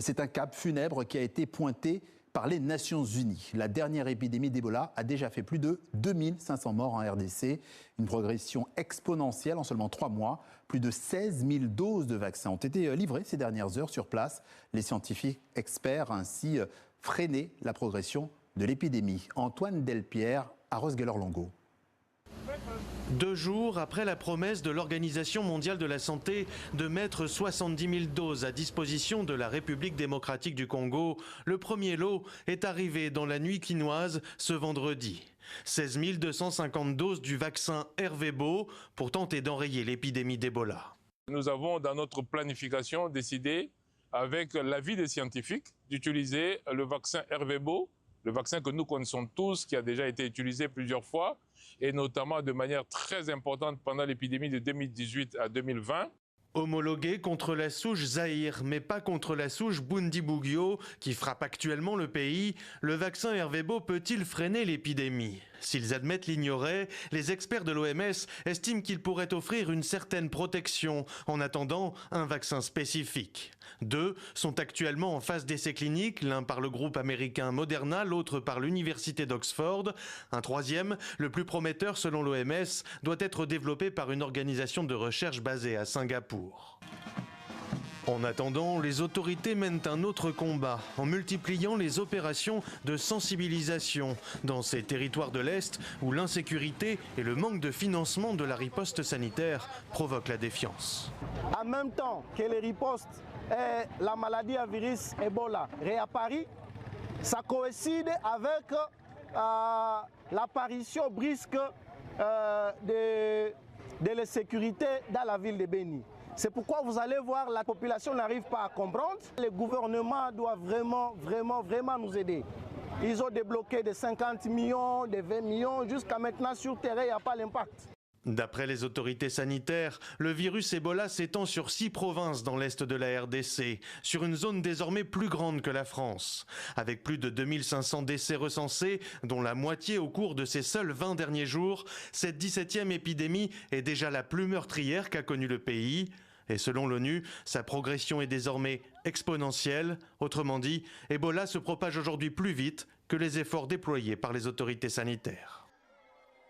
C'est un cap funèbre qui a été pointé par les Nations Unies. La dernière épidémie d'Ebola a déjà fait plus de 2500 morts en RDC. Une progression exponentielle en seulement 3 mois. Plus de 16 000 doses de vaccins ont été livrées ces dernières heures sur place. Les scientifiques experts ainsi freiner la progression de l'épidémie. Antoine Delpierre à Rosgeller-Longo. 2 jours après la promesse de l'Organisation mondiale de la santé de mettre 70 000 doses à disposition de la République démocratique du Congo, le premier lot est arrivé dans la nuit quinoise ce vendredi. 16 250 doses du vaccin Ervebo pour tenter d'enrayer l'épidémie d'Ebola. Nous avons dans notre planification décidé, avec l'avis des scientifiques, d'utiliser le vaccin Ervebo, le vaccin que nous connaissons tous, qui a déjà été utilisé plusieurs fois, et notamment de manière très importante pendant l'épidémie de 2018 à 2020. Homologué contre la souche Zaïre, mais pas contre la souche Bundibugyo, qui frappe actuellement le pays, le vaccin Ervebo peut-il freiner l'épidémie? S'ils admettent l'ignorer, les experts de l'OMS estiment qu'il pourrait offrir une certaine protection en attendant un vaccin spécifique. 2 sont actuellement en phase d'essai clinique, l'un par le groupe américain Moderna, l'autre par l'université d'Oxford. Un troisième, le plus prometteur selon l'OMS, doit être développé par une organisation de recherche basée à Singapour. En attendant, les autorités mènent un autre combat en multipliant les opérations de sensibilisation dans ces territoires de l'Est où l'insécurité et le manque de financement de la riposte sanitaire provoquent la défiance. En même temps que les ripostes et la maladie à virus Ebola réapparaît, ça coïncide avec l'apparition brusque de l'insécurité dans la ville de Beni. C'est pourquoi vous allez voir, la population n'arrive pas à comprendre. Le gouvernement doit vraiment nous aider. Ils ont débloqué des 50 millions, des 20 millions. Jusqu'à maintenant, sur terrain, il n'y a pas l'impact. D'après les autorités sanitaires, le virus Ebola s'étend sur 6 provinces dans l'est de la RDC, sur une zone désormais plus grande que la France. Avec plus de 2500 décès recensés, dont la moitié au cours de ces seuls 20 derniers jours, cette 17e épidémie est déjà la plus meurtrière qu'a connue le pays. Et selon l'ONU, sa progression est désormais exponentielle. Autrement dit, Ebola se propage aujourd'hui plus vite que les efforts déployés par les autorités sanitaires.